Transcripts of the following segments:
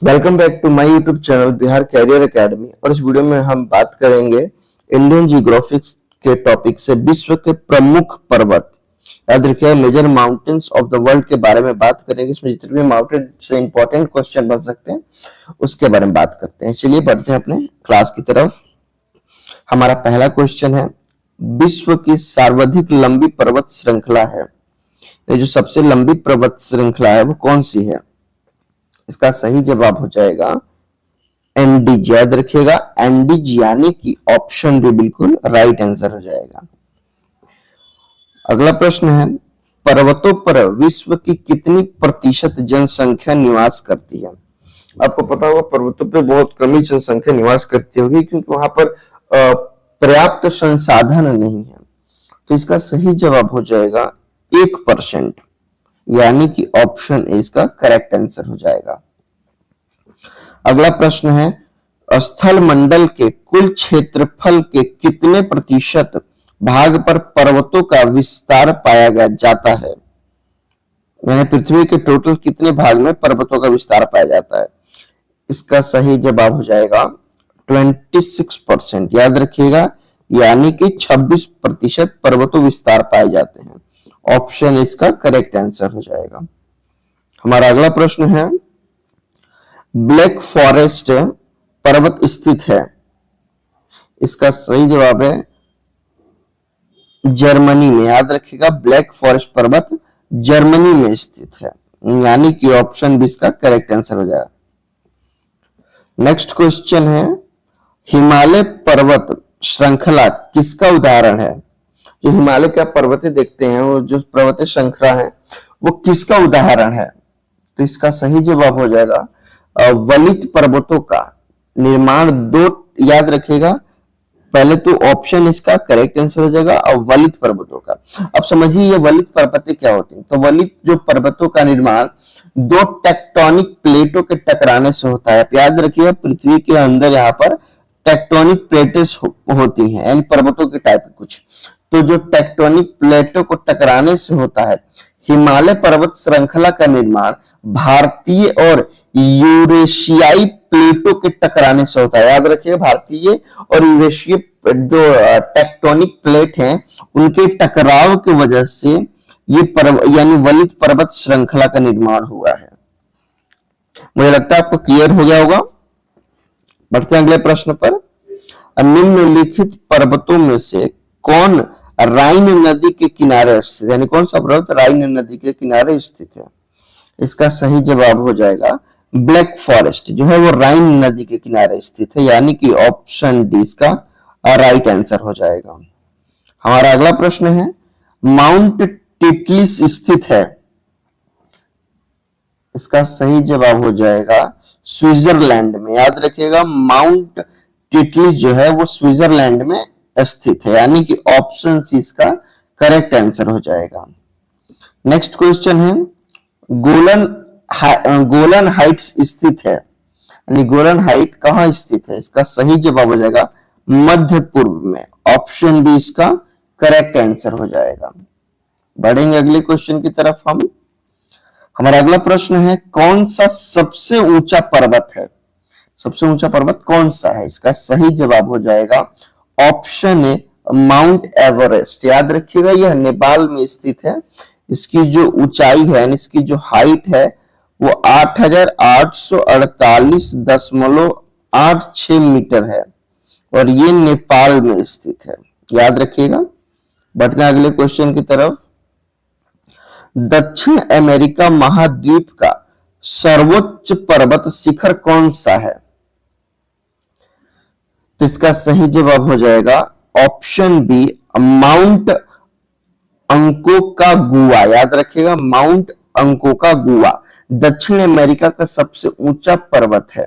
Welcome back to my YouTube channel Bihar Career Academy. और इस video में हम बात करेंगे इंडियन जियोग्राफिक्स के टॉपिक से विश्व के प्रमुख पर्वत, याद रखिए major mountains of the world के बारे में बात करेंगे। इसमें जितने भी माउंटेन से इंपॉर्टेंट क्वेश्चन बन सकते हैं उसके बारे में बात करते हैं। चलिए बढ़ते हैं अपने क्लास की तरफ। हमारा पहला क्वेश्चन है, विश्व की सर्वाधिक लंबी पर्वत श्रृंखला है, ये जो सबसे लंबी पर्वत श्रृंखला है वो कौन सी है? इसका सही जवाब हो जाएगा एंडीज। याद रखिएगा एंडीज, यानी कि ऑप्शन भी बिल्कुल राइट आंसर हो जाएगा। अगला प्रश्न है, पर्वतों पर विश्व की कितनी प्रतिशत जनसंख्या निवास करती है? आपको पता होगा पर्वतों पर बहुत कम ही जनसंख्या निवास करती होगी, क्योंकि वहां पर पर्याप्त संसाधन नहीं है। तो इसका सही जवाब हो जाएगा 1%, यानी कि ऑप्शन ए इसका करेक्ट आंसर हो जाएगा। अगला प्रश्न है, स्थल मंडल के कुल क्षेत्रफल के कितने प्रतिशत भाग पर पर्वतों का विस्तार पाया जाता है? यानी पृथ्वी के टोटल कितने भाग में पर्वतों का विस्तार पाया जाता है? इसका सही जवाब हो जाएगा 26%। याद रखिएगा, यानी कि 26% पर्वतों विस्तार पाए जाते हैं। ऑप्शन इसका करेक्ट आंसर हो जाएगा। हमारा अगला प्रश्न है, ब्लैक फॉरेस्ट पर्वत स्थित है, इसका सही जवाब है जर्मनी में। याद रखिएगा ब्लैक फॉरेस्ट पर्वत जर्मनी में स्थित है, यानी कि ऑप्शन भी इसका करेक्ट आंसर हो जाएगा। नेक्स्ट क्वेश्चन है, हिमालय पर्वत श्रृंखला किसका उदाहरण है? जो हिमालय के आप पर्वतें देखते हैं, वो जो पर्वत श्रृंखला है वो किसका उदाहरण है? तो इसका सही जवाब हो जाएगा वलित पर्वतों का निर्माण दो। याद रखिएगा, पहले तो ऑप्शन इसका करेक्ट आंसर हो जाएगा और वलित पर्वतों का। अब समझिए ये वलित पर्वतें क्या होती हैं। तो वलित जो पर्वतों का निर्माण दो टेक्टोनिक प्लेटों के टकराने से होता है। याद रखिए पृथ्वी के अंदर यहाँ पर टेक्टोनिक प्लेटें होती हैं, यानी पर्वतों के टाइप कुछ। तो जो टेक्टोनिक प्लेटों को टकराने से होता है, हिमालय पर्वत श्रृंखला का निर्माण भारतीय और यूरेशियाई प्लेटों के टकराने से होता है। याद रखिए भारतीय और यूरेशियाई जो टेक्टोनिक प्लेट हैं उनके टकराव की वजह से ये यानी वलित पर्वत श्रृंखला का निर्माण हुआ है। मुझे लगता है आपको क्लियर हो गया होगा। बढ़ते हैं अगले प्रश्न पर। निम्नलिखित पर्वतों में से कौन राइन नदी के किनारे स्थित, यानी कौन सा पर्वत राइन नदी के किनारे स्थित है? इसका सही जवाब हो जाएगा ब्लैक फॉरेस्ट, जो है वो राइन नदी के किनारे स्थित है, यानी कि ऑप्शन डी इसका राइट आंसर हो जाएगा। हमारा अगला प्रश्न है, माउंट टिटलिस स्थित है, इसका सही जवाब हो जाएगा स्विट्जरलैंड में। याद रखिएगा माउंट टिटलिस जो है वो स्विट्जरलैंड में स्थित है, यानी कि ऑप्शन सी इसका करेक्ट आंसर हो जाएगा। नेक्स्ट क्वेश्चन है, गोलन हाइट्स स्थित है, यानी गोलन हाइट कहां स्थित है? इसका सही जवाब हो जाएगा मध्य पूर्व में। ऑप्शन बी इसका करेक्ट आंसर हो जाएगा। बढ़ेंगे अगले क्वेश्चन की तरफ हम। हमारा अगला प्रश्न है, कौन सा सबसे ऊंचा पर्वत है? सबसे ऊंचा पर्वत कौन सा है? इसका सही जवाब हो जाएगा ऑप्शन ए माउंट एवरेस्ट। याद रखिएगा यह नेपाल में स्थित है। इसकी जो ऊंचाई है, इसकी जो हाइट है वो 8,848.86 मीटर है और ये नेपाल में स्थित है। याद रखिएगा। बढ़ते हैं अगले क्वेश्चन की तरफ। दक्षिण अमेरिका महाद्वीप का सर्वोच्च पर्वत शिखर कौन सा है? तो इसका सही जवाब हो जाएगा ऑप्शन बी माउंट अंकोकागुआ। याद रखिएगा माउंट अंकोकागुआ दक्षिण अमेरिका का सबसे ऊंचा पर्वत है।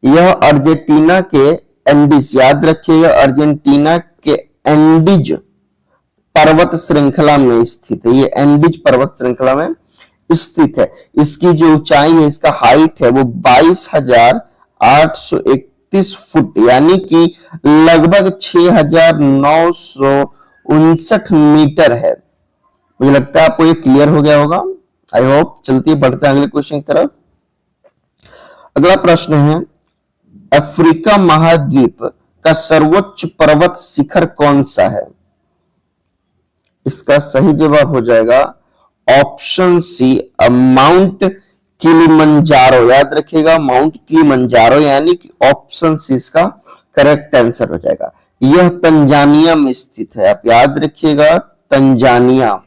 यह अर्जेंटीना के एंडीज, याद रखिएगा अर्जेंटीना के एंडीज पर्वत श्रृंखला में स्थित है। ये एंडीज पर्वत श्रृंखला में स्थित है। इसकी जो ऊंचाई है, इसका हाइट है वो 22,831 फुट, यानी कि लगभग 6,959 मीटर है। मुझे लगता है आपको ये क्लियर हो गया होगा, आई होप। चलती बढ़ते हैं अगले क्वेश्चन की तरफ। अगला प्रश्न है, अफ्रीका महाद्वीप का सर्वोच्च पर्वत शिखर कौन सा है? इसका सही जवाब हो जाएगा ऑप्शन सी, माउंट किलिमंजारो। याद रखिएगा, माउंट किलिमंजारो, यानी कि ऑप्शन सी इसका करेक्ट आंसर हो जाएगा। यह तंजानिया में स्थित है, आप याद रखिएगा, तंजानिया,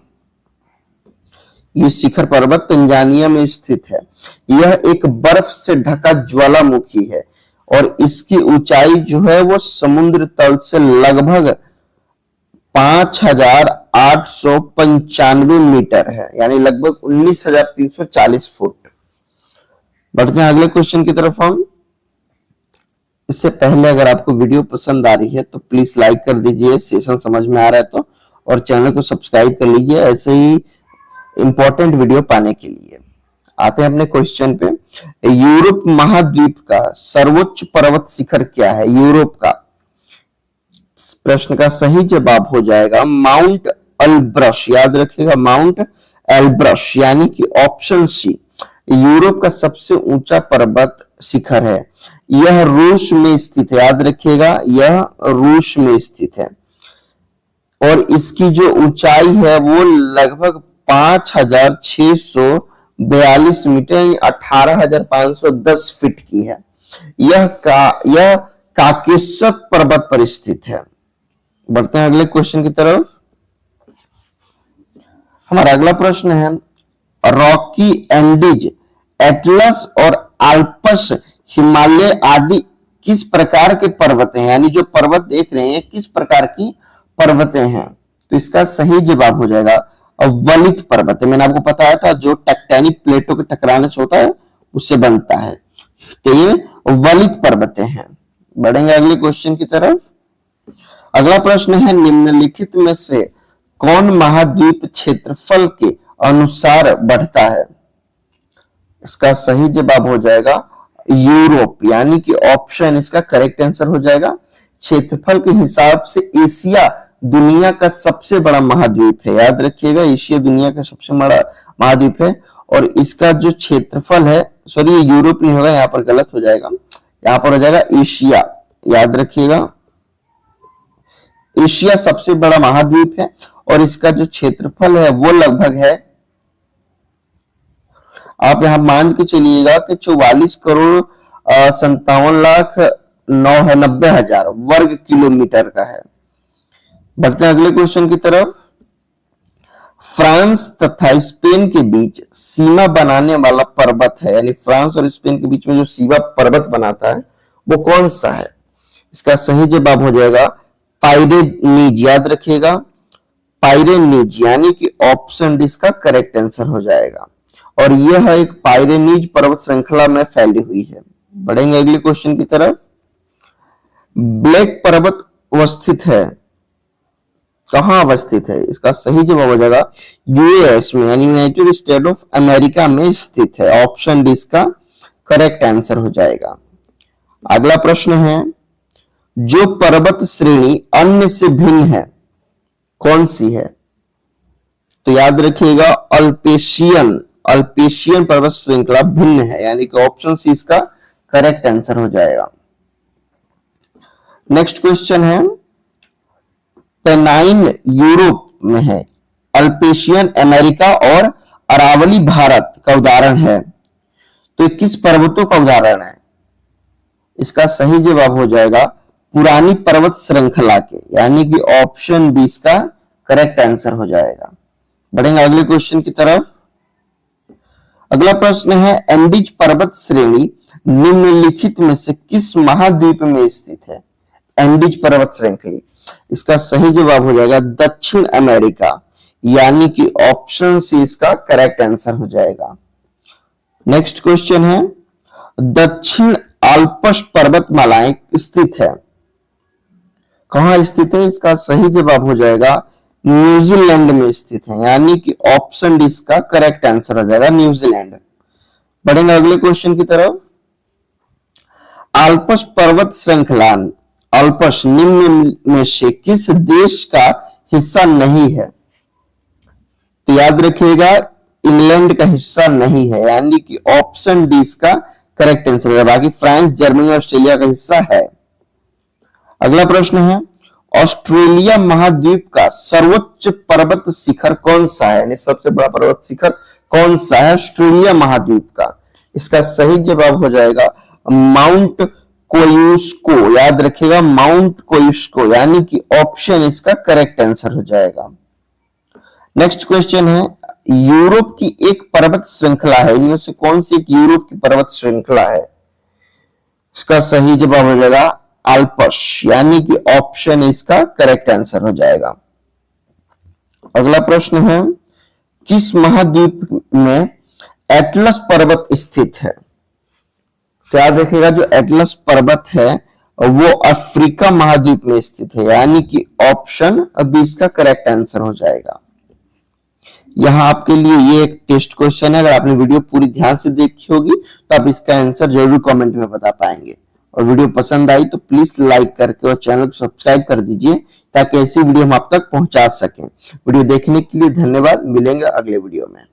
ये शिखर पर्वत तंजानिया में स्थित है। यह एक बर्फ से ढका ज्वालामुखी है और इसकी ऊंचाई जो है वो समुद्र तल से लगभग 5,895 मीटर है, यानी लगभग 19,340 फुट। बढ़ते हैं अगले क्वेश्चन की तरफ हम। इससे पहले अगर आपको वीडियो पसंद आ रही है तो प्लीज लाइक कर दीजिए, सेशन समझ में आ रहा है तो, और चैनल को सब्सक्राइब कर लीजिए ऐसे ही इंपॉर्टेंट वीडियो पाने के लिए। आते हैं अपने क्वेश्चन पे। यूरोप महाद्वीप का सर्वोच्च पर्वत शिखर क्या है? यूरोप का, प्रश्न का सही जवाब हो जाएगा माउंट एल्ब्रस। याद रखिएगा, माउंट एल्ब्रस, यानी कि ऑप्शन सी यूरोप का सबसे ऊंचा पर्वत शिखर है। यह रूस में स्थित है, याद रखिएगा, यह रूस में स्थित है और इसकी जो ऊंचाई है वो लगभग 5,642 मीटर, 18,510 फीट की है। यह काकेशस पर्वत पर स्थित है। बढ़ते हैं अगले क्वेश्चन की तरफ। हमारा अगला प्रश्न है, रॉकी, एंडीज, एटलस और आल्प्स, हिमालय आदि किस प्रकार के पर्वत हैं? यानी जो पर्वत देख रहे हैं किस प्रकार की पर्वतें हैं? तो इसका सही जवाब हो जाएगा वलित पर्वत है। मैंने आपको बताया था जो टेक्टोनिक प्लेटों के टकराने से होता है उससे बनता है, तो ये वलित पर्वतें हैं। बढ़ेंगे अगले क्वेश्चन की तरफ। अगला प्रश्न है, निम्नलिखित में से कौन महाद्वीप क्षेत्रफल के अनुसार बढ़ता है? इसका सही जवाब हो जाएगा यूरोप, यानी कि ऑप्शन इसका करेक्ट आंसर हो जाएगा। क्षेत्रफल के हिसाब से एशिया दुनिया का सबसे बड़ा महाद्वीप है। याद रखिएगा, एशिया दुनिया का सबसे बड़ा महाद्वीप है और इसका जो क्षेत्रफल है, सॉरी ये यूरोप नहीं होगा, यहां पर गलत हो जाएगा, यहां पर हो जाएगा एशिया। याद रखिएगा, एशिया सबसे बड़ा महाद्वीप है और इसका जो क्षेत्रफल है वो लगभग है, आप यहां मान के चलिएगा कि 44,57,90,000 वर्ग किलोमीटर का है। बढ़ते हैं अगले क्वेश्चन की तरफ। फ्रांस तथा स्पेन के बीच सीमा बनाने वाला पर्वत है, यानी फ्रांस और स्पेन के बीच में जो सीमा पर्वत बनाता है वो कौन सा है? इसका सही जवाब हो जाएगा पाइरेनीज। याद रखिएगा, पाइरेनीज, यानी कि ऑप्शन डी इसका करेक्ट आंसर हो जाएगा और यह एक पाइरेनीज पर्वत श्रृंखला में फैली हुई है। बढ़ेंगे अगले क्वेश्चन की तरफ। ब्लैक पर्वत अवस्थित है, कहां अवस्थित है? इसका सही जवाब हो जाएगा यूएस में, यानी यूनाइटेड स्टेट ऑफ अमेरिका में स्थित है। ऑप्शन डी इसका करेक्ट आंसर हो जाएगा। अगला प्रश्न है, जो पर्वत श्रेणी अन्य से भिन्न है कौन सी है? तो याद रखिएगा अल्पेशियन पर्वत श्रृंखला भिन्न है, यानी कि ऑप्शन सी इसका करेक्ट आंसर हो जाएगा। नेक्स्ट क्वेश्चन है, पेनाइन यूरोप में है, अल्पेशियन अमेरिका और अरावली भारत का उदाहरण है, तो किस पर्वतों का उदाहरण है? इसका सही जवाब हो जाएगा पुरानी पर्वत श्रृंखला के, यानी कि ऑप्शन बी इसका करेक्ट आंसर हो जाएगा। बढ़ेंगे अगले क्वेश्चन की तरफ। अगला प्रश्न है, एंडीज पर्वत श्रेणी निम्नलिखित में से किस महाद्वीप में स्थित है? एंडीज पर्वत श्रृंखला, इसका सही जवाब हो जाएगा दक्षिण अमेरिका, यानी कि ऑप्शन सी इसका करेक्ट आंसर हो जाएगा। नेक्स्ट क्वेश्चन है, दक्षिण आल्प्स पर्वतमालाएं स्थित है, कहां स्थित है? इसका सही जवाब हो जाएगा न्यूजीलैंड में स्थित है, यानी कि ऑप्शन डी इसका करेक्ट आंसर हो जाएगा न्यूजीलैंड। बढ़ेंगे अगले क्वेश्चन की तरफ। आल्प्स पर्वत श्रृंखला, आल्प्स निम्न में से किस देश का हिस्सा नहीं है? तो याद रखिएगा इंग्लैंड का हिस्सा नहीं है, यानी कि ऑप्शन डी इसका करेक्ट आंसर है। बाकी फ्रांस, जर्मनी और ऑस्ट्रेलिया का हिस्सा है। अगला प्रश्न है, ऑस्ट्रेलिया महाद्वीप का सर्वोच्च पर्वत शिखर कौन सा है, यानी सबसे बड़ा पर्वत शिखर कौन सा है ऑस्ट्रेलिया महाद्वीप का? इसका सही जवाब हो जाएगा माउंट कोयुस्को। याद रखिएगा माउंट कोयुस्को, यानी कि ऑप्शन इसका करेक्ट आंसर हो जाएगा। नेक्स्ट क्वेश्चन है, यूरोप की एक पर्वत श्रृंखला है, इनमें से कौन सी एक यूरोप की पर्वत श्रृंखला है? इसका सही जवाब हो जाएगा अल्पस, यानी कि ऑप्शन इसका करेक्ट आंसर हो जाएगा। अगला प्रश्न है, किस महाद्वीप में एटलस पर्वत स्थित है? तो याद रखिएगा जो एटलस पर्वत है वो अफ्रीका महाद्वीप में स्थित है, यानी कि ऑप्शन अब इसका करेक्ट आंसर हो जाएगा। यहां आपके लिए ये एक टेस्ट क्वेश्चन है, अगर आपने वीडियो पूरी ध्यान से देखी होगी तो आप इसका आंसर जरूर कमेंट में बता पाएंगे। और वीडियो पसंद आई तो प्लीज लाइक करके और चैनल को सब्सक्राइब कर दीजिए ताकि ऐसी वीडियो हम आप तक पहुंचा सकें। वीडियो देखने के लिए धन्यवाद, मिलेंगे अगले वीडियो में।